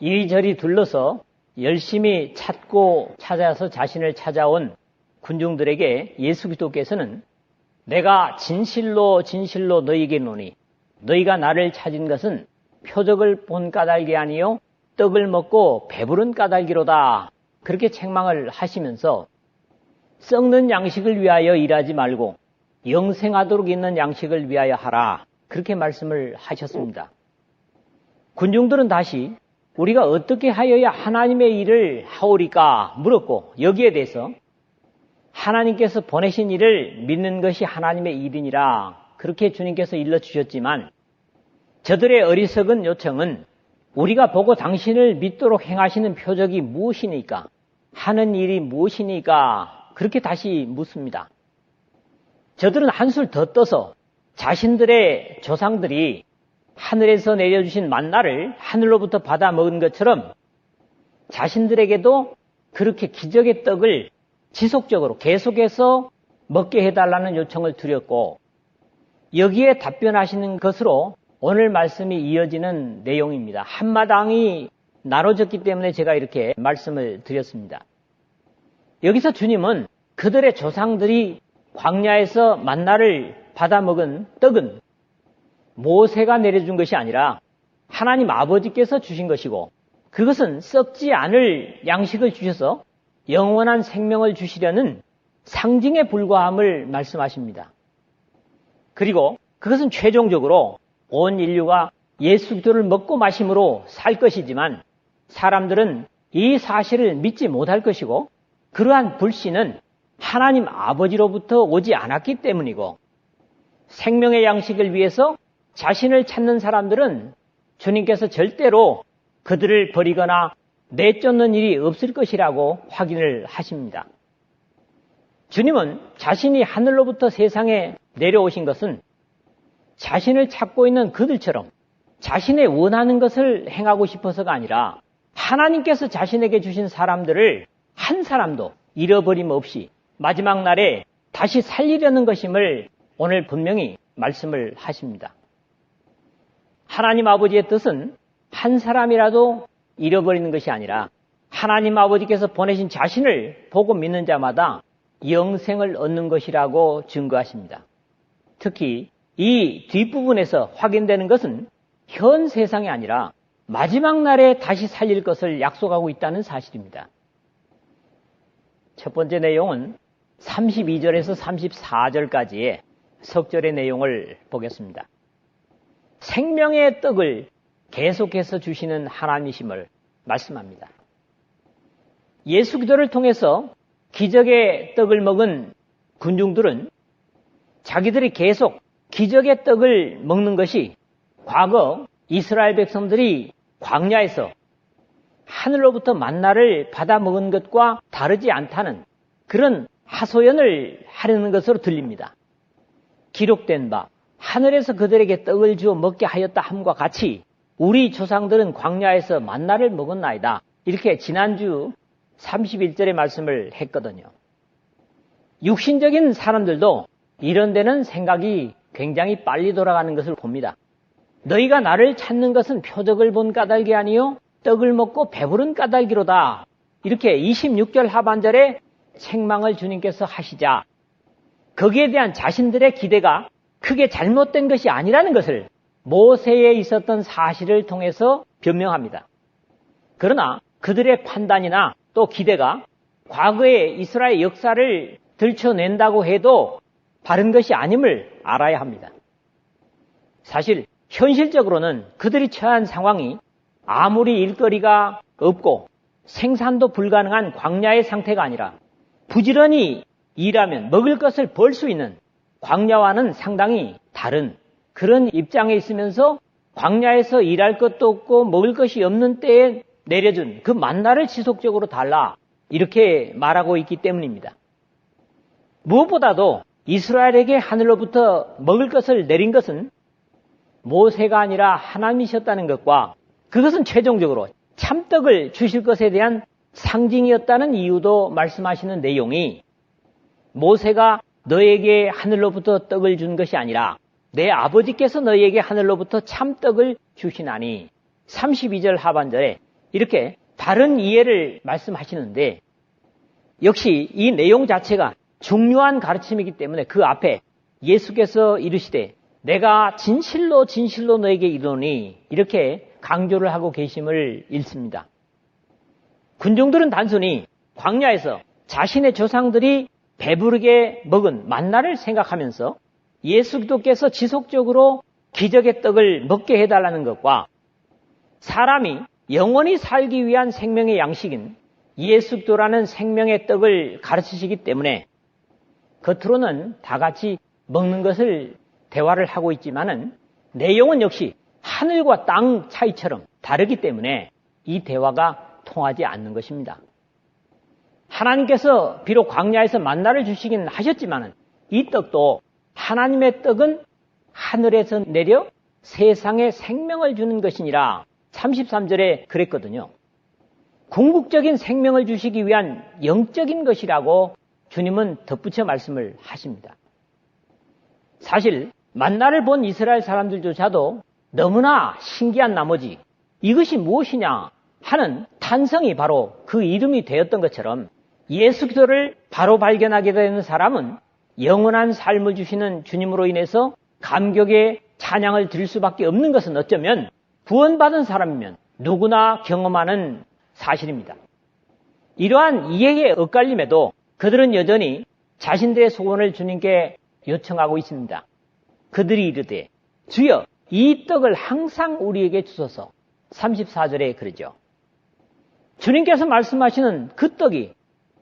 이리저리 둘러서 열심히 찾고 찾아서 자신을 찾아온 군중들에게 예수 그리스도께서는 내가 진실로 진실로 너희에게 이르노니 너희가 나를 찾은 것은 표적을 본 까닭이 아니요 떡을 먹고 배부른 까닭이로다. 그렇게 책망을 하시면서 썩는 양식을 위하여 일하지 말고 영생하도록 있는 양식을 위하여 하라. 그렇게 말씀을 하셨습니다. 군중들은 다시 우리가 어떻게 하여야 하나님의 일을 하오리까 물었고 여기에 대해서 하나님께서 보내신 일을 믿는 것이 하나님의 일이니라 그렇게 주님께서 일러주셨지만 저들의 어리석은 요청은 우리가 보고 당신을 믿도록 행하시는 표적이 무엇이니까 하는 일이 무엇이니까 그렇게 다시 묻습니다. 저들은 한술 더 떠서 자신들의 조상들이 하늘에서 내려주신 만나를 하늘로부터 받아 먹은 것처럼 자신들에게도 그렇게 기적의 떡을 지속적으로 계속해서 먹게 해달라는 요청을 드렸고 여기에 답변하시는 것으로 오늘 말씀이 이어지는 내용입니다. 한마당이 나눠졌기 때문에 제가 이렇게 말씀을 드렸습니다. 여기서 주님은 그들의 조상들이 광야에서 만나를 받아 먹은 떡은 모세가 내려준 것이 아니라 하나님 아버지께서 주신 것이고 그것은 썩지 않을 양식을 주셔서 영원한 생명을 주시려는 상징에 불과함을 말씀하십니다. 그리고 그것은 최종적으로 온 인류가 예수 그리스도를 먹고 마심으로 살 것이지만 사람들은 이 사실을 믿지 못할 것이고 그러한 불신은 하나님 아버지로부터 오지 않았기 때문이고 생명의 양식을 위해서 자신을 찾는 사람들은 주님께서 절대로 그들을 버리거나 내쫓는 일이 없을 것이라고 확인을 하십니다. 주님은 자신이 하늘로부터 세상에 내려오신 것은 자신을 찾고 있는 그들처럼 자신의 원하는 것을 행하고 싶어서가 아니라 하나님께서 자신에게 주신 사람들을 한 사람도 잃어버림 없이 마지막 날에 다시 살리려는 것임을 오늘 분명히 말씀을 하십니다. 하나님 아버지의 뜻은 한 사람이라도 잃어버리는 것이 아니라 하나님 아버지께서 보내신 자신을 보고 믿는 자마다 영생을 얻는 것이라고 증거하십니다. 특히 이 뒷부분에서 확인되는 것은 현 세상이 아니라 마지막 날에 다시 살릴 것을 약속하고 있다는 사실입니다. 첫 번째 내용은 32절에서 34절까지의 석절의 내용을 보겠습니다. 생명의 떡을 계속해서 주시는 하나님이심을 말씀합니다. 예수 그리스도를 통해서 기적의 떡을 먹은 군중들은 자기들이 계속 기적의 떡을 먹는 것이 과거 이스라엘 백성들이 광야에서 하늘로부터 만나를 받아 먹은 것과 다르지 않다는 그런 하소연을 하려는 것으로 들립니다. 기록된 바 하늘에서 그들에게 떡을 주어 먹게 하였다 함과 같이 우리 조상들은 광야에서 만나를 먹었나이다. 이렇게 지난주 31절의 말씀을 했거든요. 육신적인 사람들도 이런 데는 생각이 굉장히 빨리 돌아가는 것을 봅니다. 너희가 나를 찾는 것은 표적을 본 까닭이 아니요 떡을 먹고 배부른 까닭이로다. 이렇게 26절 하반절에 책망을 주님께서 하시자 거기에 대한 자신들의 기대가 크게 잘못된 것이 아니라는 것을 모세에 있었던 사실을 통해서 변명합니다. 그러나 그들의 판단이나 또 기대가 과거의 이스라엘 역사를 들춰낸다고 해도 바른 것이 아님을 알아야 합니다. 사실 현실적으로는 그들이 처한 상황이 아무리 일거리가 없고 생산도 불가능한 광야의 상태가 아니라 부지런히 일하면 먹을 것을 벌 수 있는 광야와는 상당히 다른 그런 입장에 있으면서 광야에서 일할 것도 없고 먹을 것이 없는 때에 내려준 그 만나를 지속적으로 달라 이렇게 말하고 있기 때문입니다. 무엇보다도 이스라엘에게 하늘로부터 먹을 것을 내린 것은 모세가 아니라 하나님이셨다는 것과 그것은 최종적으로 참떡을 주실 것에 대한 상징이었다는 이유도 말씀하시는 내용이 모세가 너에게 하늘로부터 떡을 준 것이 아니라 내 아버지께서 너희에게 하늘로부터 참떡을 주시나니 32절 하반절에 이렇게 다른 이해를 말씀하시는데 역시 이 내용 자체가 중요한 가르침이기 때문에 그 앞에 예수께서 이르시되 내가 진실로 진실로 너에게 이르노니 이렇게 강조를 하고 계심을 읽습니다. 군중들은 단순히 광야에서 자신의 조상들이 배부르게 먹은 만나를 생각하면서 예수 그리스도께서 지속적으로 기적의 떡을 먹게 해달라는 것과 사람이 영원히 살기 위한 생명의 양식인 예수 그리스도라는 생명의 떡을 가르치시기 때문에 겉으로는 다 같이 먹는 것을 대화를 하고 있지만은 내용은 역시 하늘과 땅 차이처럼 다르기 때문에 이 대화가 통하지 않는 것입니다. 하나님께서 비록 광야에서 만나를 주시긴 하셨지만은 이 떡도 하나님의 떡은 하늘에서 내려 세상에 생명을 주는 것이니라 33절에 그랬거든요. 궁극적인 생명을 주시기 위한 영적인 것이라고 주님은 덧붙여 말씀을 하십니다. 사실 만나를 본 이스라엘 사람들조차도 너무나 신기한 나머지 이것이 무엇이냐 하는 탄성이 바로 그 이름이 되었던 것처럼 예수 그리스도를 바로 발견하게 되는 사람은 영원한 삶을 주시는 주님으로 인해서 감격의 찬양을 드릴 수밖에 없는 것은 어쩌면 구원받은 사람이면 누구나 경험하는 사실입니다. 이러한 이해의 엇갈림에도 그들은 여전히 자신들의 소원을 주님께 요청하고 있습니다. 그들이 이르되 주여 이 떡을 항상 우리에게 주소서. 34절에 그러죠. 주님께서 말씀하시는 그 떡이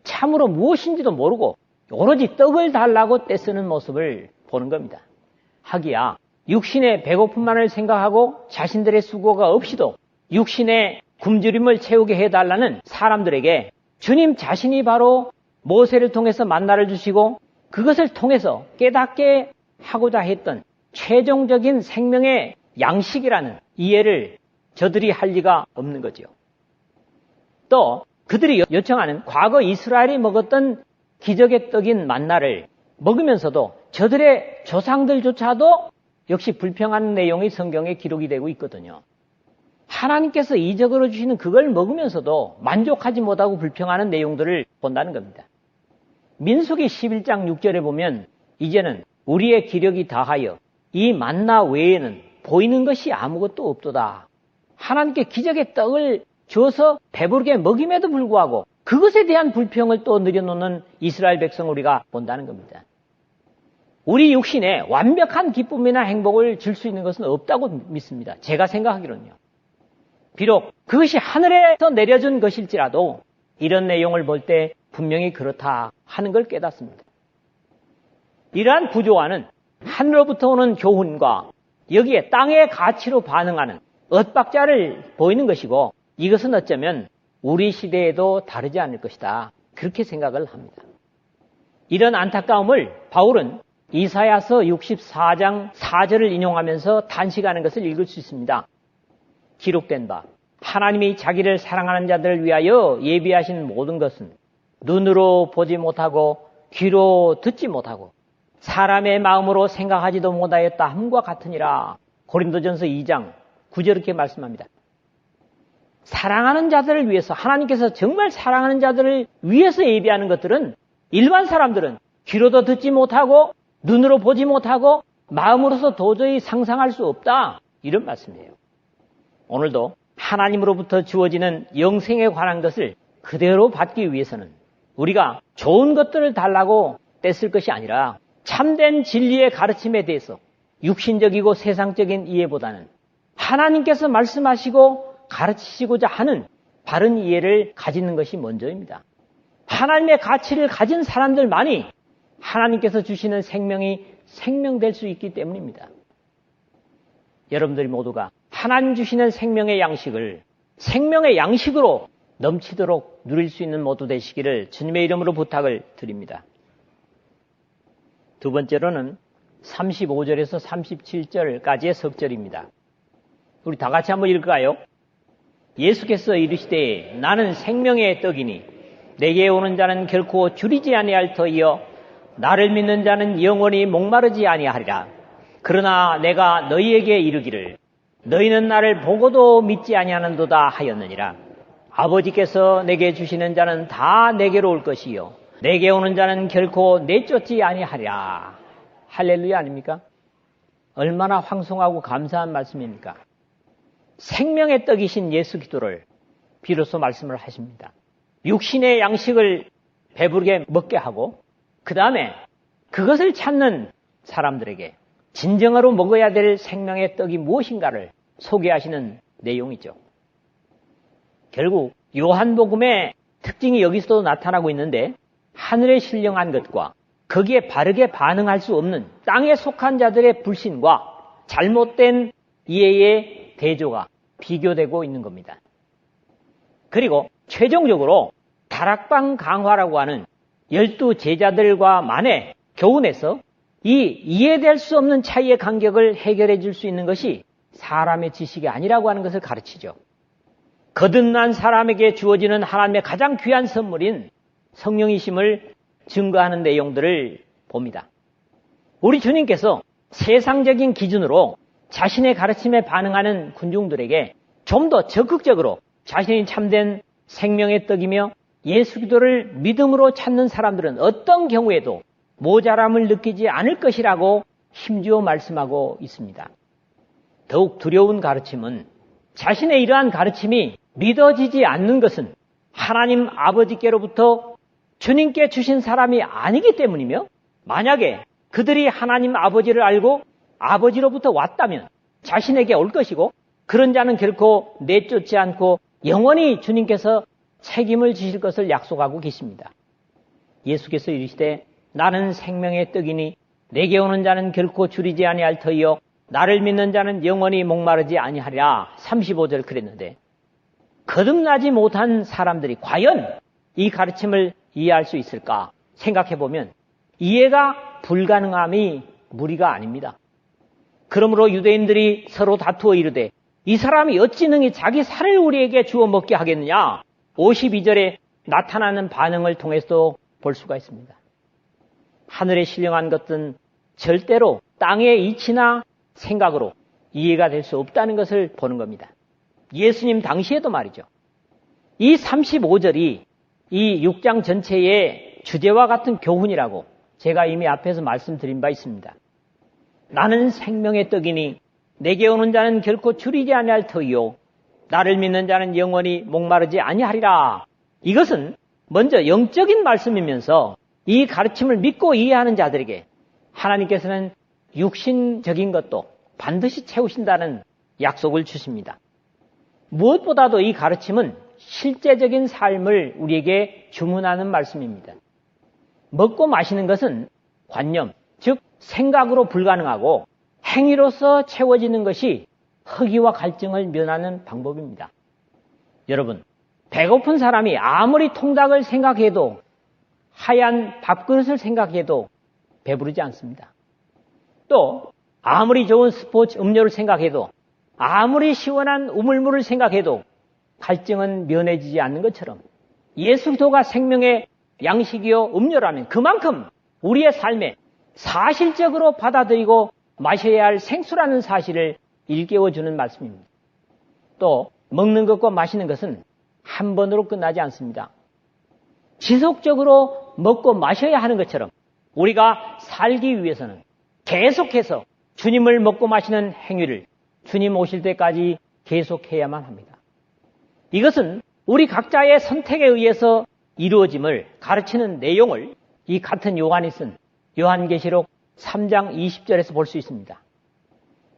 참으로 무엇인지도 모르고 오로지 떡을 달라고 떼쓰는 모습을 보는 겁니다. 하기야 육신의 배고픔만을 생각하고 자신들의 수고가 없이도 육신의 굶주림을 채우게 해달라는 사람들에게 주님 자신이 바로 모세를 통해서 만나를 주시고 그것을 통해서 깨닫게 하고자 했던 최종적인 생명의 양식이라는 이해를 저들이 할 리가 없는 거죠. 또 그들이 요청하는 과거 이스라엘이 먹었던 기적의 떡인 만나를 먹으면서도 저들의 조상들조차도 역시 불평하는 내용이 성경에 기록이 되고 있거든요. 하나님께서 이적으로 주시는 그걸 먹으면서도 만족하지 못하고 불평하는 내용들을 본다는 겁니다. 민수기 11장 6절에 보면 이제는 우리의 기력이 다하여 이 만나 외에는 보이는 것이 아무것도 없도다. 하나님께 기적의 떡을 줘서 배부르게 먹임에도 불구하고 그것에 대한 불평을 또 늘여놓는 이스라엘 백성을 우리가 본다는 겁니다. 우리 육신에 완벽한 기쁨이나 행복을 줄 수 있는 것은 없다고 믿습니다. 제가 생각하기로는요. 비록 그것이 하늘에서 내려준 것일지라도 이런 내용을 볼 때 분명히 그렇다 하는 걸 깨닫습니다. 이러한 구조와는 하늘로부터 오는 교훈과 여기에 땅의 가치로 반응하는 엇박자를 보이는 것이고 이것은 어쩌면 우리 시대에도 다르지 않을 것이다. 그렇게 생각을 합니다. 이런 안타까움을 바울은 이사야서 64장 4절을 인용하면서 단식하는 것을 읽을 수 있습니다. 기록된 바 하나님이 자기를 사랑하는 자들을 위하여 예비하신 모든 것은 눈으로 보지 못하고 귀로 듣지 못하고 사람의 마음으로 생각하지도 못하였다 함과 같으니라. 고린도전서 2장 9절 이렇게 말씀합니다. 사랑하는 자들을 위해서 하나님께서 정말 사랑하는 자들을 위해서 예비하는 것들은 일반 사람들은 귀로도 듣지 못하고 눈으로 보지 못하고 마음으로서 도저히 상상할 수 없다. 이런 말씀이에요. 오늘도 하나님으로부터 주어지는 영생에 관한 것을 그대로 받기 위해서는 우리가 좋은 것들을 달라고 떼쓸 것이 아니라 참된 진리의 가르침에 대해서 육신적이고 세상적인 이해보다는 하나님께서 말씀하시고 가르치시고자 하는 바른 이해를 가지는 것이 먼저입니다. 하나님의 가치를 가진 사람들만이 하나님께서 주시는 생명이 생명될 수 있기 때문입니다. 여러분들이 모두가 하나님 주시는 생명의 양식을 생명의 양식으로 넘치도록 누릴 수 있는 모두 되시기를 주님의 이름으로 부탁을 드립니다. 두 번째로는 35절에서 37절까지의 석절입니다. 우리 다 같이 한번 읽을까요? 예수께서 이르시되 나는 생명의 떡이니 내게 오는 자는 결코 줄이지 아니할 터이요 나를 믿는 자는 영원히 목마르지 아니하리라. 그러나 내가 너희에게 이르기를 너희는 나를 보고도 믿지 아니하는도다 하였느니라. 아버지께서 내게 주시는 자는 다 내게로 올 것이요 내게 오는 자는 결코 내쫓지 아니하리라. 할렐루야 아닙니까? 얼마나 황송하고 감사한 말씀입니까? 생명의 떡이신 예수 그리스도를 비로소 말씀을 하십니다. 육신의 양식을 배부르게 먹게 하고 그 다음에 그것을 찾는 사람들에게 진정으로 먹어야 될 생명의 떡이 무엇인가를 소개하시는 내용이죠. 결국 요한복음의 특징이 여기서도 나타나고 있는데 하늘에 신령한 것과 거기에 바르게 반응할 수 없는 땅에 속한 자들의 불신과 잘못된 이해의 대조가 비교되고 있는 겁니다. 그리고 최종적으로 다락방 강화라고 하는 12 제자들과만의 교훈에서 이 이해될 수 없는 차이의 간격을 해결해 줄 수 있는 것이 사람의 지식이 아니라고 하는 것을 가르치죠. 거듭난 사람에게 주어지는 하나님의 가장 귀한 선물인 성령이심을 증거하는 내용들을 봅니다. 우리 주님께서 세상적인 기준으로 자신의 가르침에 반응하는 군중들에게 좀 더 적극적으로 자신이 참된 생명의 떡이며 예수 그리스도를 믿음으로 찾는 사람들은 어떤 경우에도 모자람을 느끼지 않을 것이라고 힘주어 말씀하고 있습니다. 더욱 두려운 가르침은 자신의 이러한 가르침이 믿어지지 않는 것은 하나님 아버지께로부터 주님께 주신 사람이 아니기 때문이며 만약에 그들이 하나님 아버지를 알고 아버지로부터 왔다면 자신에게 올 것이고 그런 자는 결코 내쫓지 않고 영원히 주님께서 책임을 지실 것을 약속하고 계십니다. 예수께서 이르시되 나는 생명의 떡이니 내게 오는 자는 결코 줄이지 아니할 터이요 나를 믿는 자는 영원히 목마르지 아니하리라. 35절 그랬는데 거듭나지 못한 사람들이 과연 이 가르침을 이해할 수 있을까 생각해보면 이해가 불가능함이 무리가 아닙니다. 그러므로 유대인들이 서로 다투어 이르되 이 사람이 어찌 능히 자기 살을 우리에게 주어 먹게 하겠느냐. 52절에 나타나는 반응을 통해서도 볼 수가 있습니다. 하늘에 신령한 것은 절대로 땅의 이치나 생각으로 이해가 될 수 없다는 것을 보는 겁니다. 예수님 당시에도 말이죠. 이 35절이 이 6장 전체의 주제와 같은 교훈이라고 제가 이미 앞에서 말씀드린 바 있습니다. 나는 생명의 떡이니 내게 오는 자는 결코 줄이지 아니할 터이요 나를 믿는 자는 영원히 목마르지 아니하리라. 이것은 먼저 영적인 말씀이면서 이 가르침을 믿고 이해하는 자들에게 하나님께서는 육신적인 것도 반드시 채우신다는 약속을 주십니다. 무엇보다도 이 가르침은 실제적인 삶을 우리에게 주문하는 말씀입니다. 먹고 마시는 것은 관념, 즉 생각으로 불가능하고 행위로서 채워지는 것이 허기와 갈증을 면하는 방법입니다. 여러분, 배고픈 사람이 아무리 통닭을 생각해도 하얀 밥그릇을 생각해도 배부르지 않습니다. 또 아무리 좋은 스포츠 음료를 생각해도 아무리 시원한 우물물을 생각해도 갈증은 면해지지 않는 것처럼 예수 그리스도가 생명의 양식이요 음료라면 그만큼 우리의 삶에 사실적으로 받아들이고 마셔야 할 생수라는 사실을 일깨워주는 말씀입니다. 또 먹는 것과 마시는 것은 한 번으로 끝나지 않습니다. 지속적으로 먹고 마셔야 하는 것처럼 우리가 살기 위해서는 계속해서 주님을 먹고 마시는 행위를 주님 오실 때까지 계속해야만 합니다. 이것은 우리 각자의 선택에 의해서 이루어짐을 가르치는 내용을 이 같은 요한이 쓴 요한계시록 3장 20절에서 볼 수 있습니다.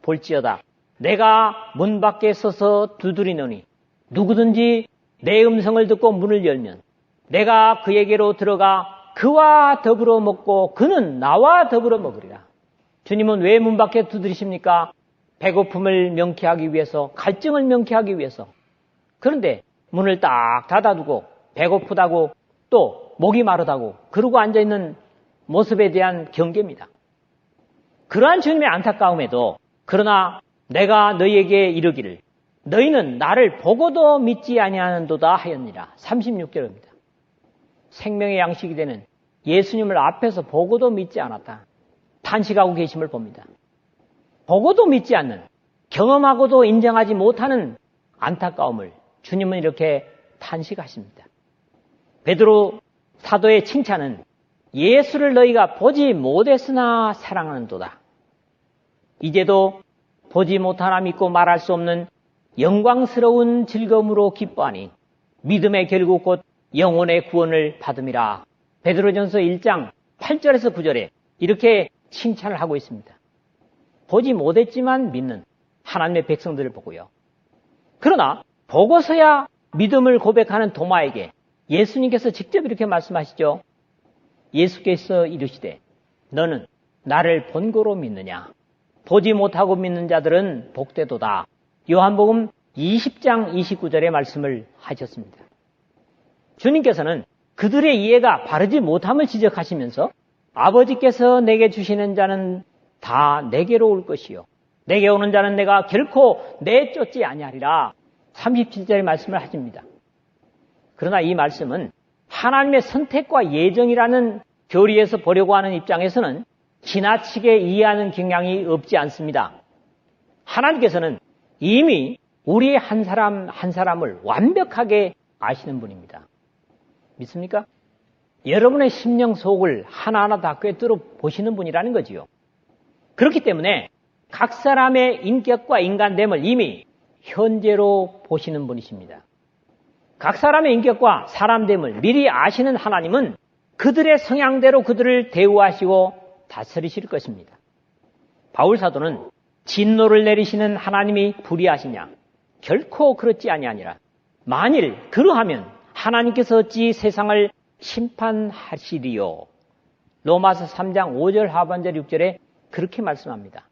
볼지어다 내가 문 밖에 서서 두드리노니 누구든지 내 음성을 듣고 문을 열면 내가 그에게로 들어가 그와 더불어 먹고 그는 나와 더불어 먹으리라. 주님은 왜 문 밖에 두드리십니까? 배고픔을 명쾌하기 위해서, 갈증을 명쾌하기 위해서. 그런데 문을 딱 닫아두고 배고프다고 또 목이 마르다고 그러고 앉아있는 모습에 대한 경계입니다. 그러한 주님의 안타까움에도 그러나 내가 너희에게 이르기를 너희는 나를 보고도 믿지 아니하는도다 하였니라. 36절입니다. 생명의 양식이 되는 예수님을 앞에서 보고도 믿지 않았다. 탄식하고 계심을 봅니다. 보고도 믿지 않는, 경험하고도 인정하지 못하는 안타까움을 주님은 이렇게 탄식하십니다. 베드로 사도의 칭찬은 예수를 너희가 보지 못했으나 사랑하는도다. 이제도 보지 못하나 믿고 말할 수 없는 영광스러운 즐거움으로 기뻐하니 믿음의 결국 곧 영혼의 구원을 받음이라. 베드로전서 1장 8절에서 9절에 이렇게 칭찬을 하고 있습니다. 보지 못했지만 믿는 하나님의 백성들을 보고요. 그러나 보고서야 믿음을 고백하는 도마에게 예수님께서 직접 이렇게 말씀하시죠. 예수께서 이르시되 너는 나를 본고로 믿느냐. 보지 못하고 믿는 자들은 복되도다. 요한복음 20장 29절의 말씀을 하셨습니다. 주님께서는 그들의 이해가 바르지 못함을 지적하시면서 아버지께서 내게 주시는 자는 다 내게로 올 것이요. 내게 오는 자는 내가 결코 내쫓지 아니하리라. 37절의 말씀을 하십니다. 그러나 이 말씀은 하나님의 선택과 예정이라는 교리에서 보려고 하는 입장에서는 지나치게 이해하는 경향이 없지 않습니다. 하나님께서는 이미 우리 한 사람 한 사람을 완벽하게 아시는 분입니다. 믿습니까? 여러분의 심령 속을 하나하나 다 꿰뚫어 보시는 분이라는 거지요. 그렇기 때문에 각 사람의 인격과 인간됨을 이미 현재로 보시는 분이십니다. 각 사람의 인격과 사람됨을 미리 아시는 하나님은 그들의 성향대로 그들을 대우하시고 다스리실 것입니다. 바울 사도는 진노를 내리시는 하나님이 불의하시냐? 결코 그렇지 아니하니라. 만일 그러하면 하나님께서 어찌 세상을 심판하시리요? 로마서 3장 5절 하반절 6절에 그렇게 말씀합니다.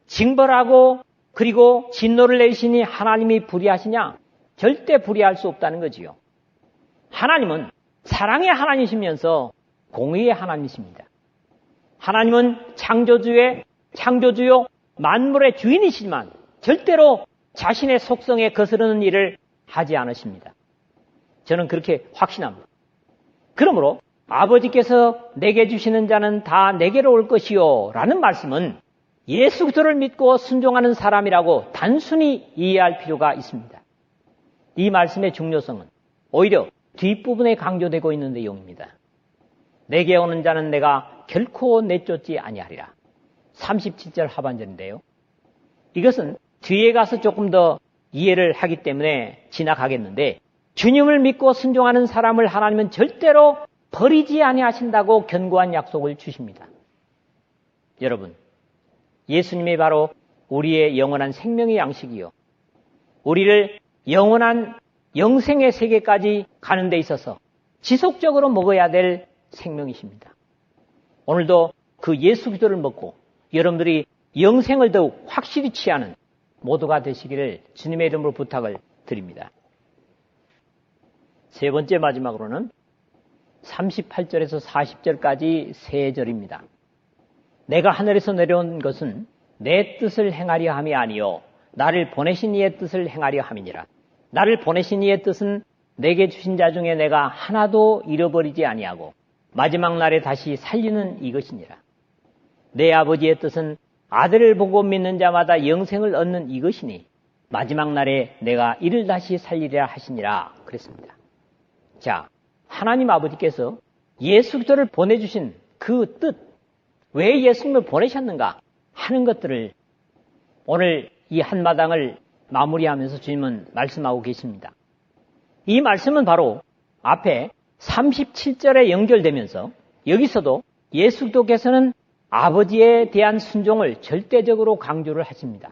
징벌하고 그리고 진노를 내리시니 하나님이 불의하시냐? 절대 불의할 수 없다는 거지요. 하나님은 사랑의 하나님이시면서 공의의 하나님이십니다. 하나님은 창조주요 만물의 주인이시지만 절대로 자신의 속성에 거스르는 일을 하지 않으십니다. 저는 그렇게 확신합니다. 그러므로 아버지께서 내게 주시는 자는 다 내게로 올 것이요 라는 말씀은 예수 그리스도를 믿고 순종하는 사람이라고 단순히 이해할 필요가 있습니다. 이 말씀의 중요성은 오히려 뒷부분에 강조되고 있는 내용입니다. 내게 오는 자는 내가 결코 내쫓지 아니하리라. 37절 하반절인데요. 이것은 뒤에 가서 조금 더 이해를 하기 때문에 지나가겠는데 주님을 믿고 순종하는 사람을 하나님은 절대로 버리지 아니하신다고 견고한 약속을 주십니다. 여러분, 예수님이 바로 우리의 영원한 생명의 양식이요. 우리를 영원한 영생의 세계까지 가는 데 있어서 지속적으로 먹어야 될 생명이십니다. 오늘도 그 예수 그리스도를 먹고 여러분들이 영생을 더욱 확실히 취하는 모두가 되시기를 주님의 이름으로 부탁을 드립니다. 세 번째 마지막으로는 38절에서 40절까지 세 절입니다. 내가 하늘에서 내려온 것은 내 뜻을 행하려 함이 아니요 나를 보내신 이의 뜻을 행하려 함이니라. 나를 보내신 이의 뜻은 내게 주신 자 중에 내가 하나도 잃어버리지 아니하고 마지막 날에 다시 살리는 이것이니라. 내 아버지의 뜻은 아들을 보고 믿는 자마다 영생을 얻는 이것이니 마지막 날에 내가 이를 다시 살리리라 하시니라 그랬습니다. 자, 하나님 아버지께서 예수 그리스도를 보내주신 그 뜻, 왜 예수님을 보내셨는가 하는 것들을 오늘 이 한마당을 마무리하면서 주님은 말씀하고 계십니다. 이 말씀은 바로 앞에 37절에 연결되면서 여기서도 예수 그리스도께서는 아버지에 대한 순종을 절대적으로 강조를 하십니다.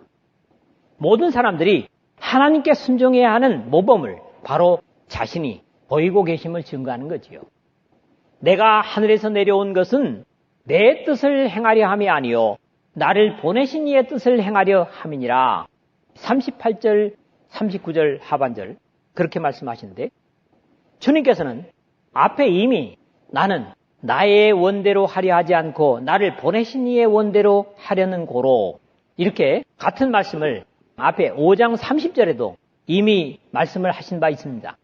모든 사람들이 하나님께 순종해야 하는 모범을 바로 자신이 보이고 계심을 증거하는 거지요. 내가 하늘에서 내려온 것은 내 뜻을 행하려 함이 아니요 나를 보내신 이의 뜻을 행하려 함이니라. 38절, 39절 하반절 그렇게 말씀하시는데 주님께서는 앞에 이미 나는 나의 원대로 하려 하지 않고 나를 보내신 이의 원대로 하려는 고로 이렇게 같은 말씀을 앞에 5장 30절에도 이미 말씀을 하신 바 있습니다.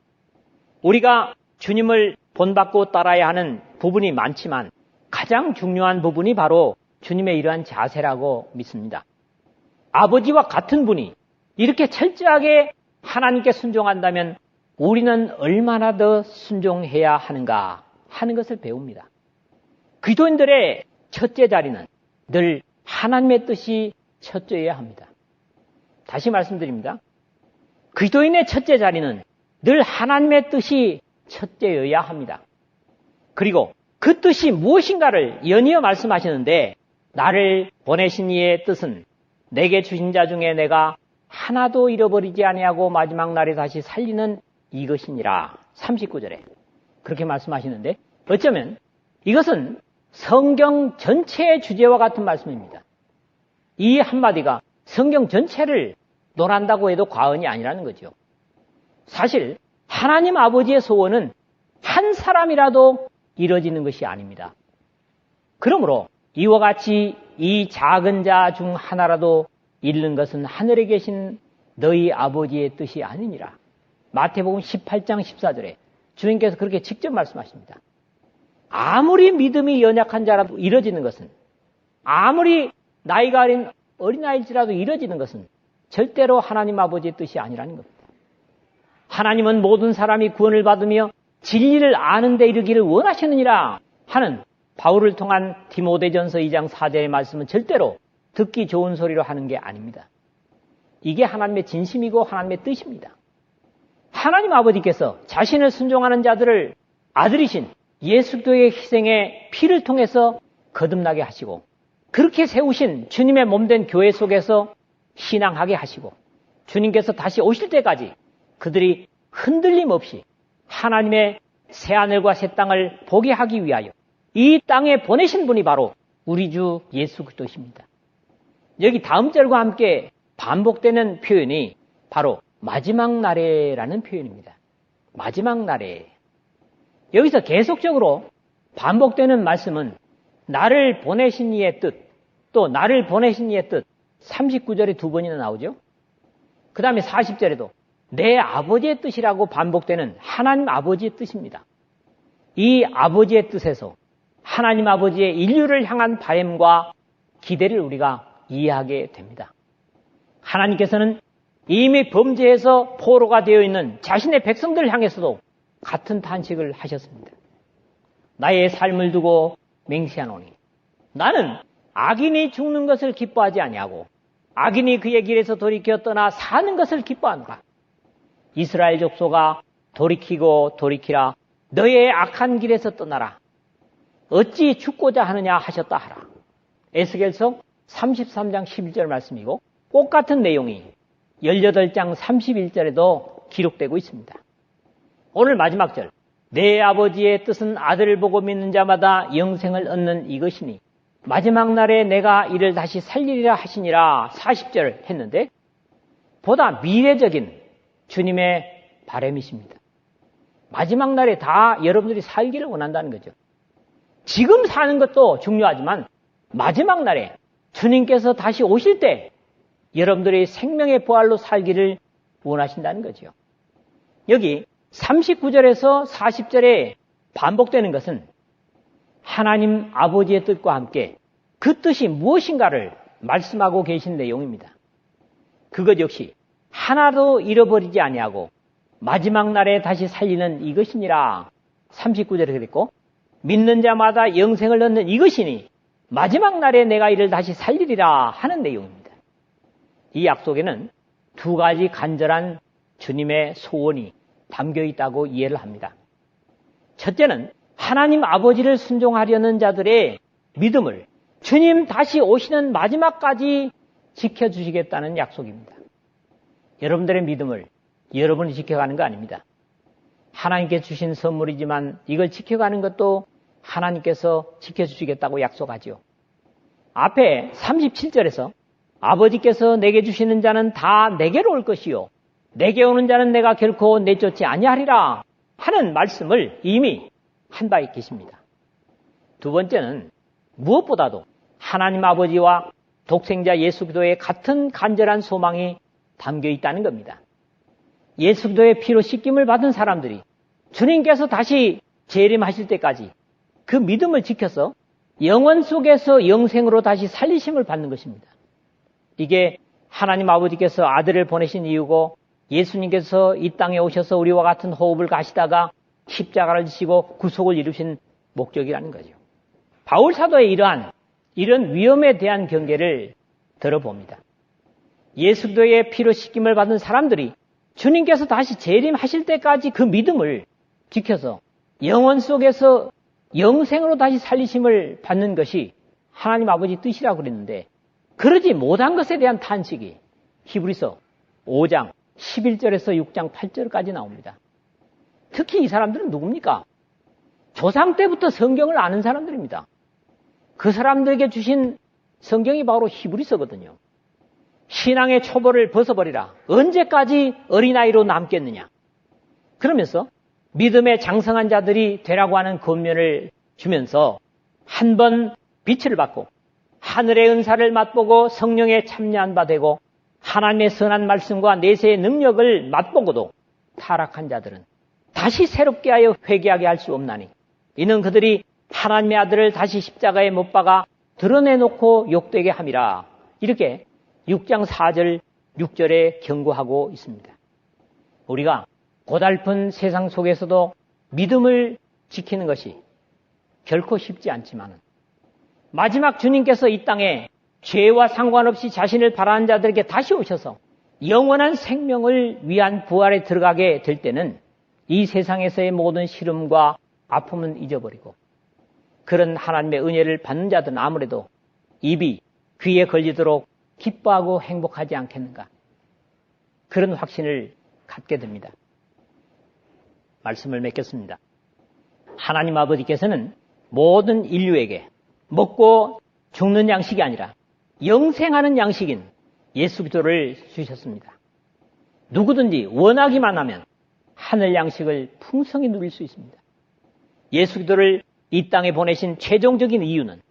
우리가 주님을 본받고 따라야 하는 부분이 많지만 가장 중요한 부분이 바로 주님의 이러한 자세라고 믿습니다. 아버지와 같은 분이 이렇게 철저하게 하나님께 순종한다면 우리는 얼마나 더 순종해야 하는가 하는 것을 배웁니다. 기도인들의 첫째 자리는 늘 하나님의 뜻이 첫째여야 합니다. 다시 말씀드립니다. 기도인의 첫째 자리는 늘 하나님의 뜻이 첫째여야 합니다. 그리고 그 뜻이 무엇인가를 연이어 말씀하시는데 나를 보내신 이의 뜻은 내게 주신 자 중에 내가 하나도 잃어버리지 아니하고 마지막 날에 다시 살리는 이것이니라. 39절에 그렇게 말씀하시는데 어쩌면 이것은 성경 전체의 주제와 같은 말씀입니다. 이 한마디가 성경 전체를 논한다고 해도 과언이 아니라는 거죠. 사실 하나님 아버지의 소원은 한 사람이라도 이루어지는 것이 아닙니다. 그러므로 이와 같이 이 작은 자 중 하나라도 잃는 것은 하늘에 계신 너희 아버지의 뜻이 아니니라. 마태복음 18장 14절에 주님께서 그렇게 직접 말씀하십니다. 아무리 믿음이 연약한 자라도 이뤄지는 것은, 아무리 나이가 어린 어린아이일지라도 이뤄지는 것은 절대로 하나님 아버지의 뜻이 아니라는 겁니다. 하나님은 모든 사람이 구원을 받으며 진리를 아는 데 이르기를 원하시느니라 하는 바울을 통한 디모데전서 2장 4절의 말씀은 절대로 듣기 좋은 소리로 하는 게 아닙니다. 이게 하나님의 진심이고 하나님의 뜻입니다. 하나님 아버지께서 자신을 순종하는 자들을 아들이신 예수 그리스도의 희생의 피를 통해서 거듭나게 하시고 그렇게 세우신 주님의 몸된 교회 속에서 신앙하게 하시고 주님께서 다시 오실 때까지 그들이 흔들림 없이 하나님의 새하늘과 새 땅을 보게 하기 위하여 이 땅에 보내신 분이 바로 우리 주 예수 그리스도십니다. 여기 다음 절과 함께 반복되는 표현이 바로 마지막 날에라는 표현입니다. 마지막 날에. 여기서 계속적으로 반복되는 말씀은 나를 보내신 이의 뜻, 또 나를 보내신 이의 뜻, 39절에 두 번이나 나오죠. 그 다음에 40절에도 내 아버지의 뜻이라고 반복되는 하나님 아버지의 뜻입니다. 이 아버지의 뜻에서 하나님 아버지의 인류를 향한 바램과 기대를 우리가 이해하게 됩니다. 하나님께서는 이미 범죄해서 포로가 되어 있는 자신의 백성들을 향해서도 같은 탄식을 하셨습니다. 나의 삶을 두고 맹세하노니 나는 악인이 죽는 것을 기뻐하지 아니하고 악인이 그의 길에서 돌이켜 떠나 사는 것을 기뻐하노라. 이스라엘 족속아 돌이키고 돌이키라. 너의 악한 길에서 떠나라. 어찌 죽고자 하느냐 하셨다 하라. 에스겔서 33장 11절 말씀이고 똑같은 내용이 18장 31절에도 기록되고 있습니다. 오늘 마지막 절, 내 아버지의 뜻은 아들을 보고 믿는 자마다 영생을 얻는 이것이니 마지막 날에 내가 이를 다시 살리리라 하시니라 40절 했는데 보다 미래적인 주님의 바람이십니다. 마지막 날에 다 여러분들이 살기를 원한다는 거죠. 지금 사는 것도 중요하지만 마지막 날에 주님께서 다시 오실 때 여러분들이 생명의 부활로 살기를 원하신다는 거죠. 여기 39절에서 40절에 반복되는 것은 하나님 아버지의 뜻과 함께 그 뜻이 무엇인가를 말씀하고 계신 내용입니다. 그것 역시 하나도 잃어버리지 아니하고 마지막 날에 다시 살리는 이것이니라 39절에 그랬고 믿는 자마다 영생을 얻는 이것이니 마지막 날에 내가 이를 다시 살리리라 하는 내용입니다. 이 약속에는 두 가지 간절한 주님의 소원이 담겨 있다고 이해를 합니다. 첫째는 하나님 아버지를 순종하려는 자들의 믿음을 주님 다시 오시는 마지막까지 지켜주시겠다는 약속입니다. 여러분들의 믿음을 여러분이 지켜가는 거 아닙니다. 하나님께 주신 선물이지만 이걸 지켜가는 것도 하나님께서 지켜주시겠다고 약속하죠. 앞에 37절에서 아버지께서 내게 주시는 자는 다 내게로 올 것이요 내게 오는 자는 내가 결코 내쫓지 아니하리라 하는 말씀을 이미 한 바 계십니다. 두 번째는 무엇보다도 하나님 아버지와 독생자 예수 그리스도의 같은 간절한 소망이 담겨 있다는 겁니다. 예수 그리스도의 피로 씻김을 받은 사람들이 주님께서 다시 재림하실 때까지 그 믿음을 지켜서 영원 속에서 영생으로 다시 살리심을 받는 것입니다. 이게 하나님 아버지께서 아들을 보내신 이유고 예수님께서 이 땅에 오셔서 우리와 같은 호흡을 가시다가 십자가를 지시고 구속을 이루신 목적이라는 거죠. 바울 사도의 이런 위험에 대한 경계를 들어봅니다. 예수도의 피로 씻김을 받은 사람들이 주님께서 다시 재림하실 때까지 그 믿음을 지켜서 영혼 속에서 영생으로 다시 살리심을 받는 것이 하나님 아버지 뜻이라고 그랬는데, 그러지 못한 것에 대한 탄식이 히브리서 5장 11절에서 6장 8절까지 나옵니다. 특히 이 사람들은 누굽니까? 조상 때부터 성경을 아는 사람들입니다. 그 사람들에게 주신 성경이 바로 히브리서거든요. 신앙의 초보를 벗어버리라. 언제까지 어린아이로 남겠느냐. 그러면서 믿음의 장성한 자들이 되라고 하는 권면을 주면서 한 번 빛을 받고 하늘의 은사를 맛보고 성령에 참여한 바 되고 하나님의 선한 말씀과 내세의 능력을 맛보고도 타락한 자들은 다시 새롭게 하여 회개하게 할 수 없나니 이는 그들이 하나님의 아들을 다시 십자가에 못 박아 드러내놓고 욕되게 함이라. 이렇게 6장 4절 6절에 경고하고 있습니다. 우리가 고달픈 세상 속에서도 믿음을 지키는 것이 결코 쉽지 않지만 마지막 주님께서 이 땅에 죄와 상관없이 자신을 바라는 자들에게 다시 오셔서 영원한 생명을 위한 부활에 들어가게 될 때는 이 세상에서의 모든 시름과 아픔은 잊어버리고 그런 하나님의 은혜를 받는 자들은 아무래도 입이 귀에 걸리도록 기뻐하고 행복하지 않겠는가. 그런 확신을 갖게 됩니다. 말씀을 맺겠습니다. 하나님 아버지께서는 모든 인류에게 먹고 죽는 양식이 아니라 영생하는 양식인 예수 그리스도를 주셨습니다. 누구든지 원하기만 하면 하늘 양식을 풍성히 누릴 수 있습니다. 예수 그리스도를 이 땅에 보내신 최종적인 이유는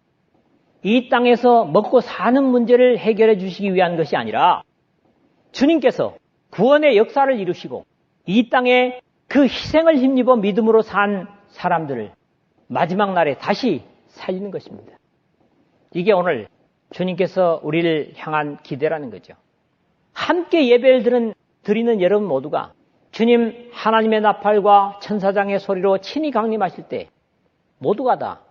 이 땅에서 먹고 사는 문제를 해결해 주시기 위한 것이 아니라 주님께서 구원의 역사를 이루시고 이 땅에 그 희생을 힘입어 믿음으로 산 사람들을 마지막 날에 다시 살리는 것입니다. 이게 오늘 주님께서 우리를 향한 기대라는 거죠. 함께 예배를 드리는 여러분 모두가 주님 하나님의 나팔과 천사장의 소리로 친히 강림하실 때 모두가 다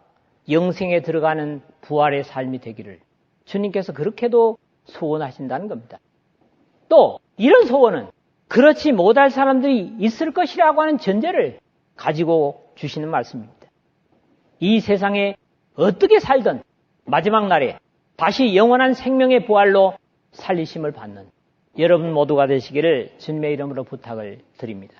영생에 들어가는 부활의 삶이 되기를 주님께서 그렇게도 소원하신다는 겁니다. 또 이런 소원은 그렇지 못할 사람들이 있을 것이라고 하는 전제를 가지고 주시는 말씀입니다. 이 세상에 어떻게 살든 마지막 날에 다시 영원한 생명의 부활로 살리심을 받는 여러분 모두가 되시기를 주님의 이름으로 부탁을 드립니다.